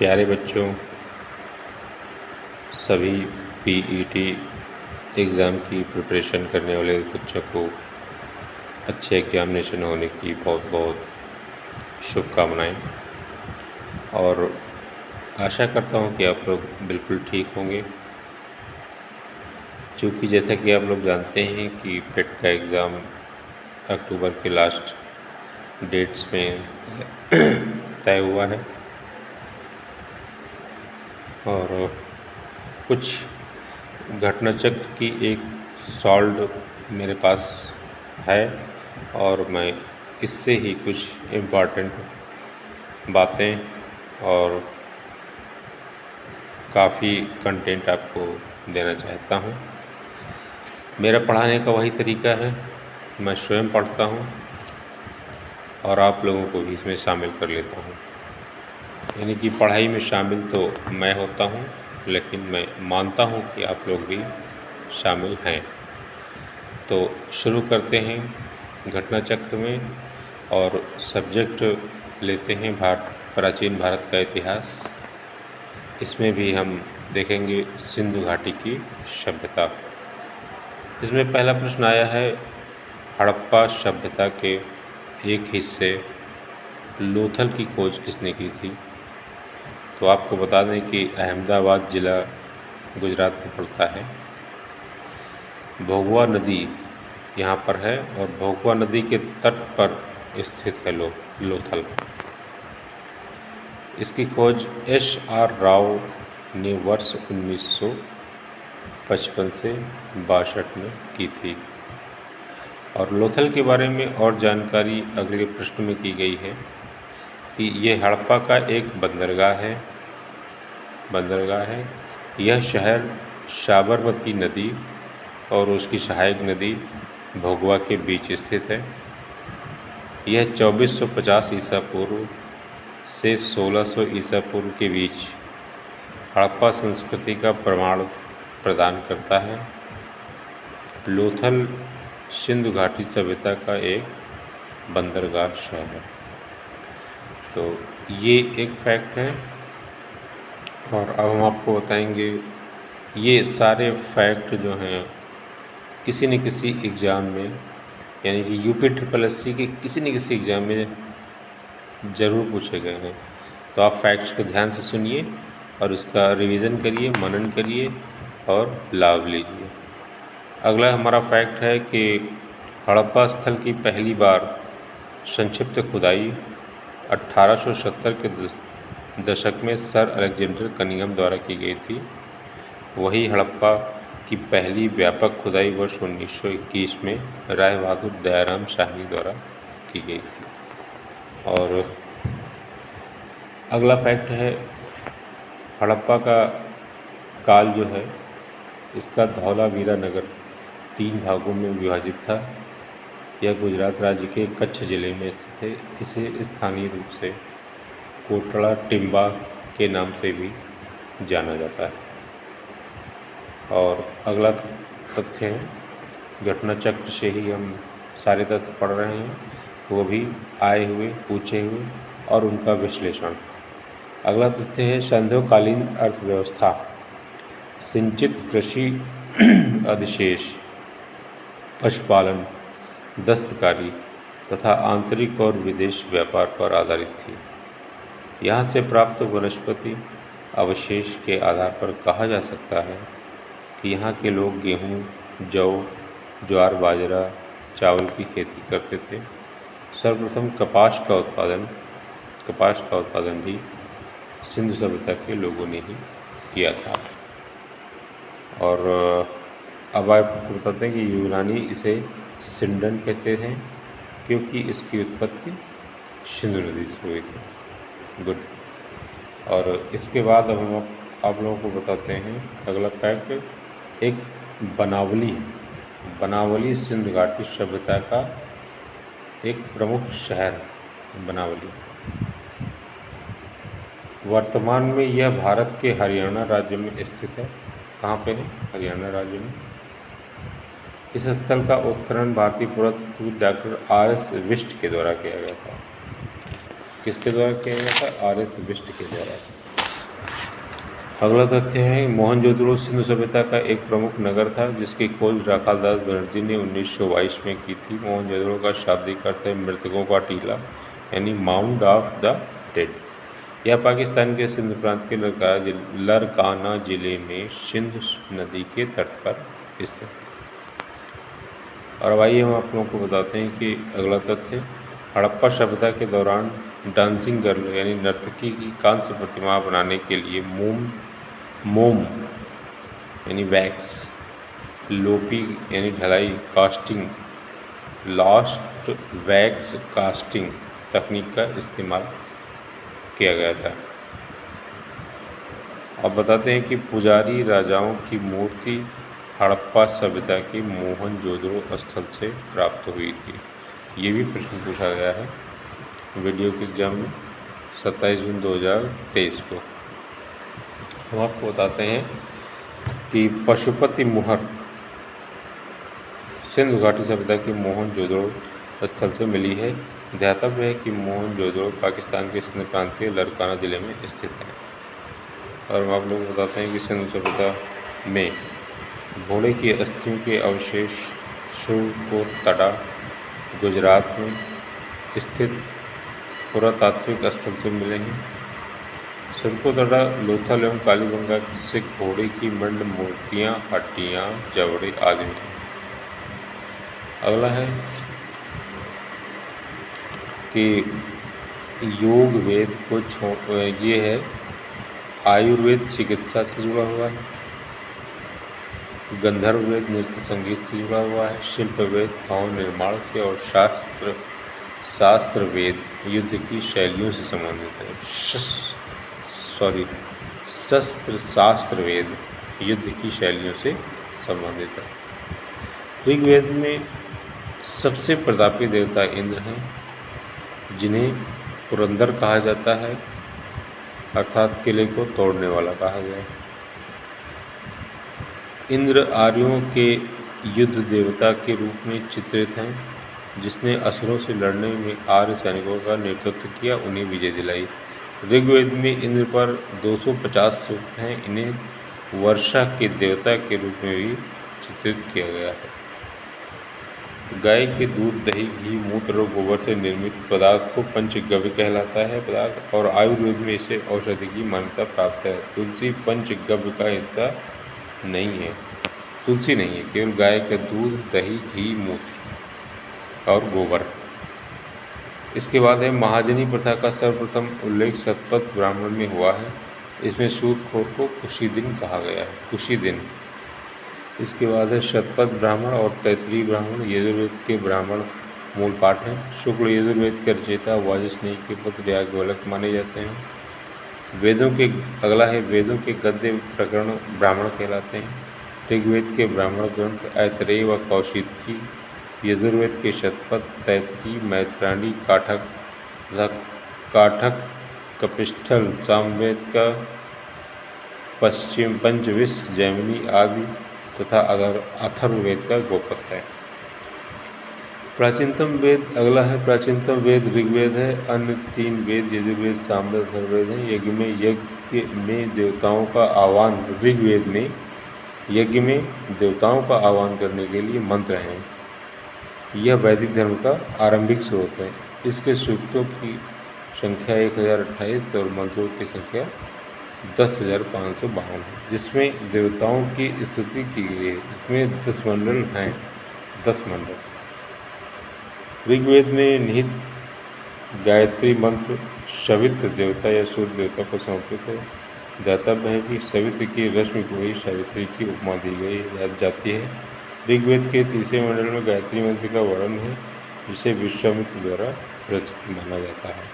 प्यारे बच्चों, सभी पीईटी एग्ज़ाम की प्रिपरेशन करने वाले बच्चों को अच्छे एग्जामिनेशन होने की बहुत बहुत शुभकामनाएं और आशा करता हूं कि आप लोग बिल्कुल ठीक होंगे। क्योंकि जैसा कि आप लोग जानते हैं कि पेट का एग्ज़ाम अक्टूबर के लास्ट डेट्स में तय हुआ है और कुछ घटना चक्र की एक सॉल्व मेरे पास है और मैं इससे ही कुछ इम्पॉर्टेंट बातें और काफ़ी कंटेंट आपको देना चाहता हूँ। मेरा पढ़ाने का वही तरीका है, मैं स्वयं पढ़ता हूँ और आप लोगों को भी इसमें शामिल कर लेता हूँ। यानी कि पढ़ाई में शामिल तो मैं होता हूँ, लेकिन मैं मानता हूँ कि आप लोग भी शामिल हैं। तो शुरू करते हैं घटना चक्र में और सब्जेक्ट लेते हैं प्राचीन भारत का इतिहास। इसमें भी हम देखेंगे सिंधु घाटी की सभ्यता। इसमें पहला प्रश्न आया है, हड़प्पा सभ्यता के एक हिस्से लोथल की खोज किसने की थी? तो आपको बता दें कि अहमदाबाद ज़िला गुजरात में पड़ता है। भोगवा नदी यहाँ पर है और भोगवा नदी के तट पर स्थित है लोथल। इसकी खोज एस.आर. राव ने वर्ष 1955 से 62 में की थी। और लोथल के बारे में और जानकारी अगले प्रश्न में की गई है कि यह हड़प्पा का एक बंदरगाह है। यह शहर साबरमती नदी और उसकी सहायक नदी भोगवा के बीच स्थित है। यह 2450 ईसा पूर्व से 1600 ईसा पूर्व के बीच हड़प्पा संस्कृति का प्रमाण प्रदान करता है। लोथल सिंधु घाटी सभ्यता का एक बंदरगाह शहर है। तो ये एक फैक्ट है और अब हम आपको बताएंगे ये सारे फैक्ट जो हैं किसी न किसी एग्ज़ाम में, यानी कि UP SSSC के किसी न किसी एग्ज़ाम में ज़रूर पूछे गए हैं। तो आप फैक्ट्स को ध्यान से सुनिए और उसका रिवीजन करिए, मनन करिए और लाभ लीजिए। अगला हमारा फैक्ट है कि हड़प्पा स्थल की पहली बार संक्षिप्त खुदाई 1870 के दशक में सर अलेक्जेंडर कनिंघम द्वारा की गई थी। वही हड़प्पा की पहली व्यापक खुदाई वर्ष 1921 में राय बहादुर दयाराम शाही द्वारा की गई थी। और अगला फैक्ट है, हड़प्पा का काल जो है इसका धौलावीरा नगर 3 भागों में विभाजित था। यह गुजरात राज्य के कच्छ जिले में स्थित है। इसे स्थानीय रूप से कोटड़ा टिम्बा के नाम से भी जाना जाता है। और अगला तथ्य है, घटना चक्र से ही हम सारे तथ्य पढ़ रहे हैं, वो भी आए हुए, पूछे हुए और उनका विश्लेषण। अगला तथ्य है, संध्योकालीन अर्थव्यवस्था सिंचित कृषि अधिशेष, पशुपालन, दस्तकारी तथा आंतरिक और विदेश व्यापार पर आधारित थी। यहाँ से प्राप्त वनस्पति अवशेष के आधार पर कहा जा सकता है कि यहाँ के लोग गेहूँ, जौ, ज्वार, बाजरा, चावल की खेती करते थे। सर्वप्रथम कपास का उत्पादन भी सिंधु सभ्यता के लोगों ने ही किया था। और अब आपको बताते हैं कि यूनानी इसे सिंडन कहते हैं क्योंकि इसकी उत्पत्ति सिंधु नदी से हुई थी। गुड। और इसके बाद अब हम आप लोगों को बताते हैं अगला फैक्ट, एक बनावली सिंधु घाटी सभ्यता का एक प्रमुख शहर है। बनावली वर्तमान में यह भारत के हरियाणा राज्य में स्थित है। कहाँ पे है? हरियाणा राज्य में। इस स्थल का उत्खनन भारतीय पुरातत्वविद डॉक्टर R.S. बिष्ट के द्वारा किया गया था। किसके द्वारा किया गया था? R.S. बिष्ट के द्वारा। अगला तथ्य है मोहनजोदड़ो सिंधु सभ्यता का एक प्रमुख नगर था जिसकी खोज राखालदास बनर्जी ने 1922 में की थी। मोहनजोदड़ो का शाब्दिक अर्थ है मृतकों का टीला यानी माउंड ऑफ द डेड। यह पाकिस्तान के सिंध प्रांत के लरकाना जिले में सिंध नदी के तट पर स्थित। और अब आइए हम आप लोगों को बताते हैं कि अगला तथ्य हड़प्पा सभ्यता के दौरान डांसिंग गर्ल यानी नर्तकी की कांस्य प्रतिमा बनाने के लिए मोम यानी वैक्स, लोपी यानी ढलाई, कास्टिंग, लास्ट वैक्स कास्टिंग तकनीक का इस्तेमाल किया गया था। अब बताते हैं कि पुजारी राजाओं की मूर्ति हड़प्पा सभ्यता के मोहनजोदड़ो स्थल से प्राप्त हुई थी। ये भी प्रश्न पूछा गया है वीडियो के एग्जाम में 27 जून 2023 को। हम आपको बताते हैं कि पशुपति मुहर सिंधु घाटी सभ्यता के मोहनजोदड़ो स्थल से मिली है। ध्यातव्य है कि मोहनजोदड़ो पाकिस्तान के सिंध प्रांत के लरकाना जिले में स्थित है। और हम आप लोग बताते हैं कि सिंधु सभ्यता में घोड़े की अस्थियों के अवशेष सुरकोटड़ा गुजरात में स्थित पुरातात्विक स्थल से मिले हैं। सुरकोटड़ा, लोथल एवं कालीबंगा से घोड़े की मंड मूर्तियाँ, हड्डियाँ, जबड़े आदि मिले। अगला है कि योग वेद को ये है आयुर्वेद चिकित्सा से जुड़ा हुआ है, गंधर्व वेद नृत्य संगीत से जुड़ा हुआ है, शिल्प वेद भवन निर्माण से और शास्त्र वेद युद्ध की शैलियों से संबंधित है। शस्त्र शास्त्र वेद युद्ध की शैलियों से संबंधित है। ऋग्वेद में सबसे प्रतापी देवता इंद्र हैं जिन्हें पुरंदर कहा जाता है अर्थात किले को तोड़ने वाला कहा गया है। इंद्र आर्यों के युद्ध देवता के रूप में चित्रित हैं जिसने असुरों से लड़ने में आर्य सैनिकों का नेतृत्व किया, उन्हें विजय दिलाई। ऋग्वेद में इंद्र पर 250 सूक्त हैं। इन्हें वर्षा के देवता के रूप में भी चित्रित किया गया है। गाय के दूध, दही, घी, मूत्र और गोबर से निर्मित पदार्थ को पंचगव्य कहलाता है पदार्थ और आयुर्वेद में इसे औषधि की मान्यता प्राप्त है। तुलसी पंचगव्य का हिस्सा नहीं है, तुलसी नहीं है, केवल गाय का दूध, दही, घी, मूत्र और गोबर। इसके बाद है महाजनी प्रथा का सर्वप्रथम उल्लेख शतपथ ब्राह्मण में हुआ है। इसमें सूदखोर को कुशीदिन कहा गया है, कुशीदिन। इसके बाद है शतपथ ब्राह्मण और तैत्तिरीय ब्राह्मण यजुर्वेद के ब्राह्मण मूल पाठ हैं। शुक्ल यजुर्वेद के रचयिता वाजस्नेयी के पुत्र याज्ञवल्क्य माने जाते हैं। अगला है वेदों के गद्य प्रकरण ब्राह्मण कहलाते हैं। ऋग्वेद के ब्राह्मण ग्रंथ ऐतरेय व कौशिकी, यजुर्वेद के शतपथ, तैत्तिरीय, मैत्रायणी, काठक, कपिस्थल, सामवेद का पंचविंश, जैमिनी आदि तथा अथर्ववेद का गोपथ है। प्राचीनतम वेद अगला है प्राचीनतम वेद ऋग्वेद है। अन्य 3 वेद यजुर्वेद, सामवेद, अथर्ववेद हैं। यज्ञ में देवताओं का आह्वान ऋग्वेद में यज्ञ में देवताओं का आह्वान करने के लिए मंत्र हैं। यह वैदिक धर्म का आरंभिक स्रोत है। इसके सूक्तों की संख्या 1028 और मंत्रों की संख्या 10,552 है, जिसमें देवताओं की स्तुति की गई है। इसमें 10 मंडल हैं, 10 मंडल। ऋग्वेद में निहित गायत्री मंत्र सवित्र देवता या सूर्य देवता को समर्पित है। ध्यातव्य है कि सवित्र की रश्मि को ही सावित्री की उपमा दी गई जाती है। ऋग्वेद के 30वें मंडल में गायत्री मंत्र का वर्णन है जिसे विश्वामित्र द्वारा रचित माना जाता है।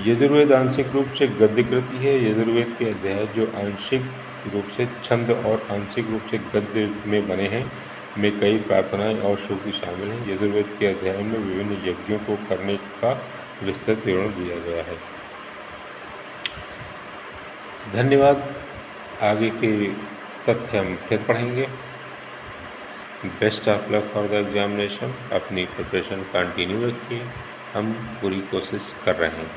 यजुर्वेद आंशिक रूप से गद्य कृति है। यजुर्वेद के अध्याय जो आंशिक रूप से छंद और आंशिक रूप से गद्य में बने हैं में कई प्रार्थनाएं और श्रुति शामिल हैं। यजुर्वेद के अध्याय में विभिन्न यज्ञों को करने का विस्तृत विवरण दिया गया है। धन्यवाद। आगे के तथ्य हम फिर पढ़ेंगे। Best of luck for the examination. अपनी प्रिपरेशन कंटिन्यू रखिए, हम पूरी कोशिश कर रहे हैं।